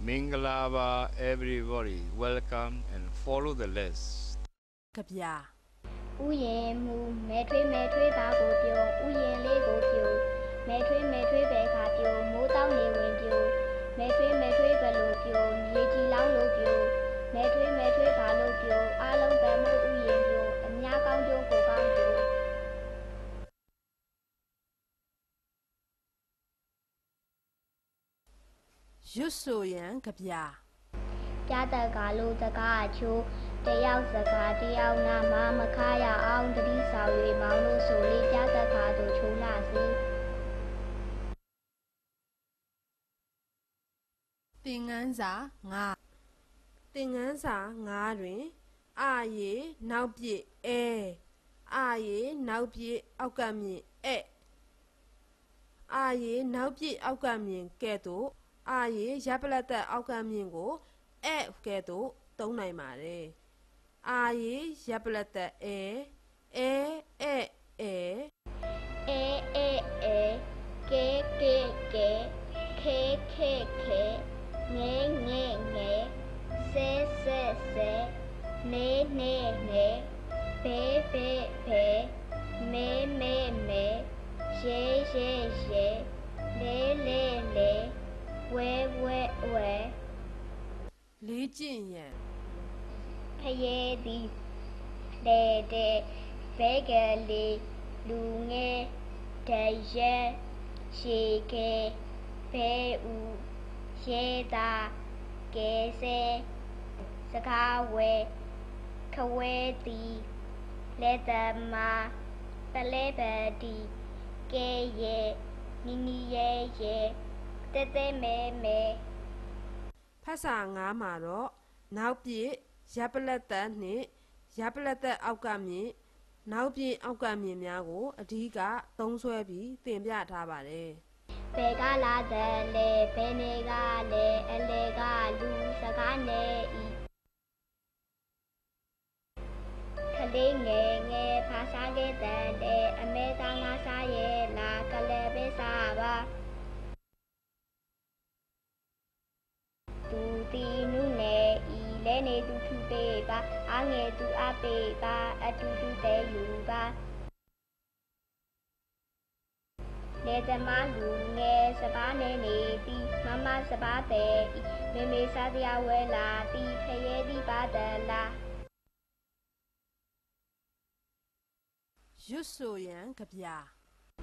Mingalaba, everybody, welcome and follow the list. ကဗျာ ဥယျာဉ်မူမဲထွေးပါကိုပြုံးဥယျာဉ်လေးကိုပြုံးမဲထွေးပဲခါပြုံးမိုးတောင်းနေဝင်ပြုံးမဲထွေးဘလို့ပြုံးရေကြီးလောင်းလို့ပြုံးမဲထွေးပါလို့ပြုံးအားလုံးပဲမို့ဥယျာဉ်ပြုံးအများကောင်းကျိုးကိုကောင်းပြုံးရွတ်ဆိုရန်ကဗျာ ပြတက်ကလို့တကားချိုးတယောက်စကားတယောက်နာမမခါရအောင်တတိဆောင်၍မောင်းလို့ဆိုလေးပြတက်ခါသို့ချိုးလာစီ သင်ငန်းစာ9သင်ငန်းစာ9တွင်အာရေနောက်ပြည့်အာရေနောက်ပြည့်အောက်ကမြင့်အာရေနောက်ပြည့်အောက်ကမြင့်ကဲ့သို့အာရေရပ်ပလက်သက်အောက်ကမြင့်ကိုကဲ့သို့သုံးနိုင်ပါတယ်အာရေရပ်ပလက်သက်အဲခဲငဲဆဲနေဘဲမဲရဲဝဲလေးကျင့်ရန် ဖယဲသည်တဲ့ဘဲကလေးလူငယ်တရဲရှေခဲဘဲဦးရဲသာကဲဆဲစကားဝဲခဝဲသည်လက်သမပလဲပတီကဲရဲနီရဲတဲမဲဖတ်စာ9မှာတော့နောက်ပြည့်ရပ်ပလက်သက်နှင့်ရပ်ပလက်သက်အောက်ကမြင့်နောက်ပြည့်အောက်ကမြင့်များကိုအဓိကသုံးစွဲပြီးသင်ပြထားပါတယ်ဘယ်ကလာတဲ့လေဘယ်နေကလေအလေကလူစကားနေဤခလေးငယ်ဖာစားခဲ့တဲ့အမေသားငါစားရဲ့လာကလေးပဲစားပါသူတီနုနယ်ဤလဲနေသူထူပေးပါအားငယ်သူအပေးပါအတူတူတဲယူပါလေသမားလူငယ်စပားနေနေသည်မမစပားတဲ့ဤမေစားတရားဝဲလာသည်ဖရဲသည်ပါတလားရွတ်ဆိုရန်ကဗျာ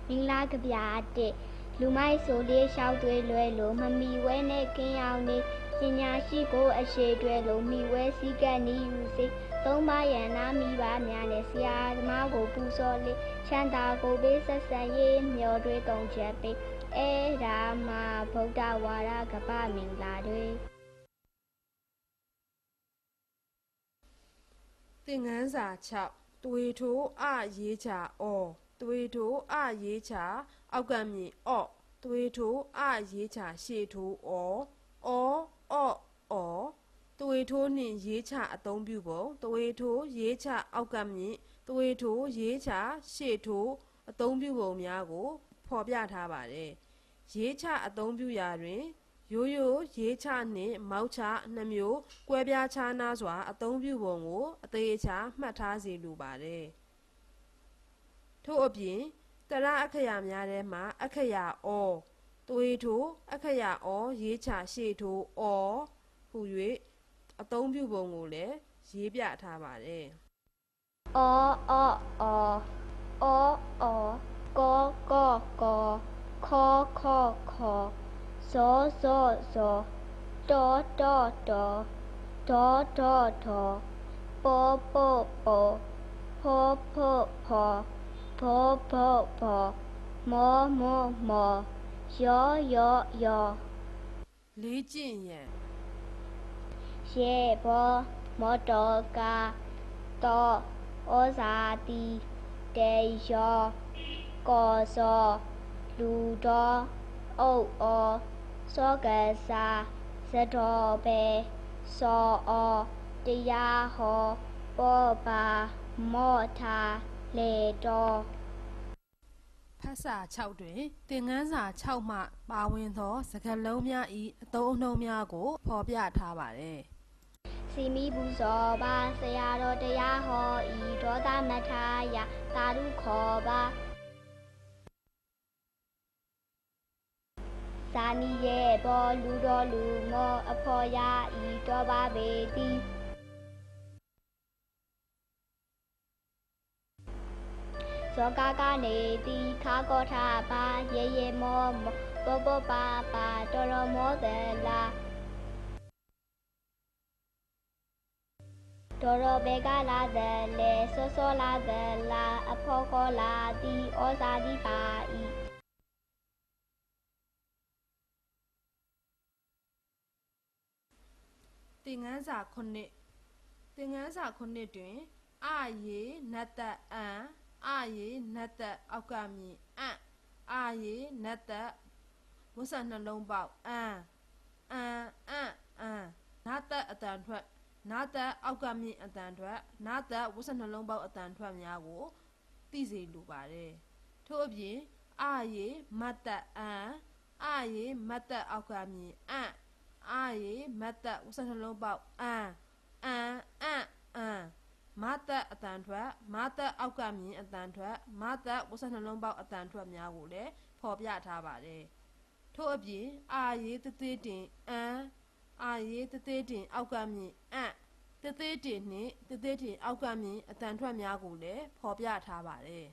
မင်္ဂလာကဗျာတဲ့လူမိုက်ဆိုလေးလျှောက်သွေးလွယ်လို့မမီဝဲနဲ့ကင်းအောင်နေပညာရှိကိုအရှိတွဲလို့မိဝဲစည်းကပ်နေယူစေသုံးပါးရန်နာမိပါများနဲ့ဆရာသမားကိုပူစော်လေးချမ်းသာကိုပေးဆက်ဆံရေးမျောတွေးတုံချက်ပေးဒါမှဗုဒ္ဓဝါဒကပ္ပမင်္ဂလာတွေသင်ငန်းစာ6သွေထိုးအရေးချသွေထိုးအရေးချအောက်ကမြင့်သွေထိုးအရေးချရှေ့ထိုးသွေထိုးနှင့်ရေးချအသုံးပြုပုံသွေထိုးရေးချအောက်ကမြင့်သွေထိုးရေးချရှေ့ထိုးအသုံးပြုပုံများကိုဖော်ပြထားပါတယ်ရေးချအသုံးပြုရာတွင်ရိုးရေးချနှင့်မောက်ချနှစ်မျိုးကွဲပြားခြားနားစွာအသုံးပြုပုံကိုအသေးအချာမှတ်ထားစေလိုပါတယ်ထို့အပြင်ကရအခရာများထဲမှအခရာသွေထိုးအခရာရေးချရှေ့ထိုးဟူ၍အသုံးပြုပုံကိုလည်းရေးပြထားပါတယ်ကောခေါဇောတောပေါဖောမောယောလေးကျင့်ရန်ရှေဘောမောတောကာတောဩဇာတိတေယောကောဇောလူတော်ဩသောကစာဇတောဘေသောတရားဟောပောပါမောထာလေတော်ဖ ဖတ်စာ6တွင်သင်ခန်းစာ6မှပါဝင်သောစကားလုံးများ၏အသုံးအနှုန်းများကိုဖော်ပြထားပါသည် စီမီဘူးစောပါဆရာတော်တရားဟောဤဒေါသမထာယသာဓုခေါ်ပါဇာနီရဲ့ဘောလူတော်လူမောအဖော်ရဤတော်ပါပေတိဇောကာကနေတိခါကောထပါရေရေမောဘောဘောပါပါတော်တော်မောသလာတော်တော်ဘေကလာတယ်လေစောစောလာတယ်လာအဖောကောလာတိဩဇာတိပါဤသင်ခန်းစာ9သင်ခန်းစာ9တွင်အာရေနတ်သက်အံအာရေနတ်သက်အောက်ကမြင်အံအာရေနတ်သက်ဝတ်ဆနှလုံးပေါက်အံနာသက်အတန်ထွက်နာသက်အောက်ကမြင်အတန်ထွက်နာသက်ဝတ်ဆနှလုံးပေါက်အတန်ထွက်များကိုသိစေလိုပါတယ်ထို့အပြင်အာရေမတ်သက်အံအာရေမတ်သက်အောက်ကမြင်အံအာရေမတ်သက်ဝတ်ဆနှလုံးပေါက်အံမသက်အတန်ထွက်မသက်အောက်ကမြင်အတန်ထွက်မသက်ဝတ်ဆနှလုံးပေါက်အတန်ထွက်များကိုလည်းဖော်ပြထားပါတယ်ထို့အပြင်အာရေတသေးတင်အံအာရေတသေးတင်အောက်ကမြင်အံတသေးတင်နှင့်တသေးတင်အောက်ကမြင်အတန်ထွက်များကိုလည်းဖော်ပြထားပါတယ်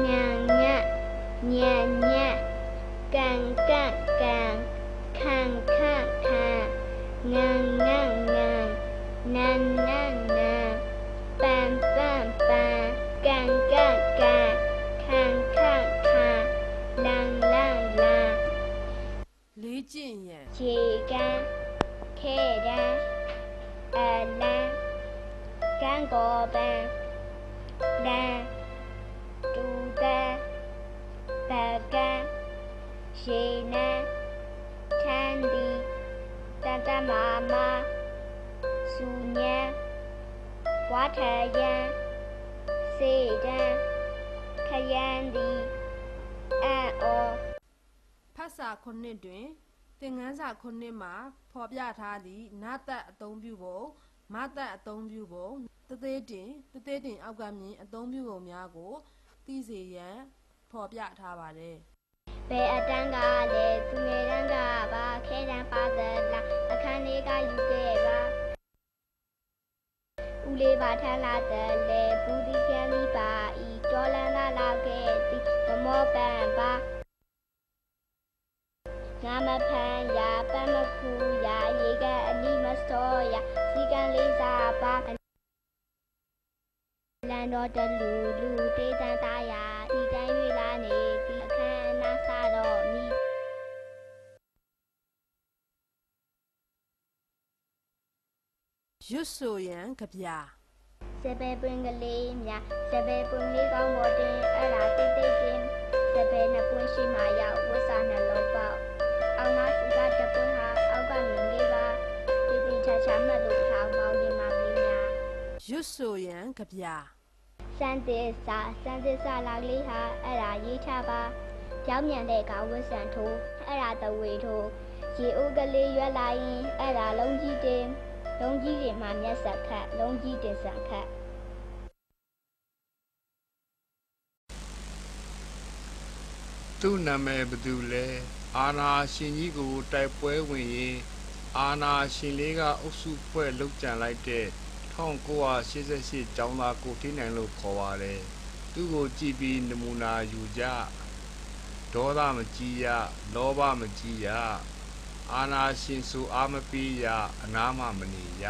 ညံညံညံညံကန်ကန်ကန်ခံခံခံငန်ငန်ငန်နန်နန်နန်ပန်ပန်ပန်ကန်ကန်ကန်ခံခံခံလန်လန်လန်လေ့ကျင့်ရန် ခြေကန်ခဲတန်းအလန်ကန်ကောပန်လန်တူတန်းပကန်ရှေနန်းထန်းဒီတန်တမာမစူညံဝါထယံစေတန်းခယန်းဒီအံ့ဩဖတ်စာ9တွင်သင်ခန်းစာ9မှာဖော်ပြထားသည့်နတ်သက်အသုံးပြုပုံမသက်အသုံးပြုပုံတသေးတင်အောက်ကမြင်အသုံးပြုပုံများကိုသိစေရန်ဖော်ပြထားပါတယ်ဘယ်အတန်းကလဲသူငယ်တန်းကပါခဲတန်းပါသလားအခန်းလေးကယူခဲ့ပါဦးလေးပါထမ်းလာတယ်လေဘူးဒီခဲမိပါဤတော်လန်းလာခဲ့သည်မမောပန်ပါငါမဖန်ရပန်းမခုရရေကအနီမစောရစီကံလေးစားပါလန်တော်တလူတေးတန်သားရဒီတိုင်း၍လာနေဒီအခန်းအနာစားတော့မိရွတ်ဆိုရန်ကြပြစပယ်ပွင့်ကလေးများစပယ်ပွင့်လေးကောင်းပေါ်တင်အဲ့ဒါတိတ်တိတ်တင်စပယ်နှစ်ပွင့်ရှိမှရောက်ဝတ်စာနှလုံးပေါက်အောင်နာစီကတပွင့်ဟာအောက်ကမြင်လေးပါတိတိချာချာမှတ်လို့ထောင်ပေါင်းနေမှာမင်းများရွတ်ဆိုရန်ကြပြစံသစ္စာလာကလေးဟာအဲ့ဒါရေးချပါကြောင်းမြန်တဲ့ကဝတ်ဆန်ထိုးအဲ့ဒါတဝေထိုးရေအိုးကလေးရွက်လာရင်အဲ့ဒါလုံးကြီးတင်လုံးကြီးတွေမှာမျက်စက်ခတ်လုံးကြီးတင်ဆန်ခတ်သူ့နာမည်ဘယ်သူလဲအာနာရှင်ကြီးကိုတိုက်ပွဲဝင်ရင်အာနာရှင်လေးကအုပ်စုဖွဲ့လုပ်ကြံလိုက်တဲ့1988ကျောင်းသားကိုထိနိုင်လို့ခေါ်ပါတယ်သူ့ကိုကြည့်ပြီးနမူနာယူကြဒေါသမကြီးရလောဘမကြီးရအာနာရှင်ဆိုအားမပေးရအနာမမနေရ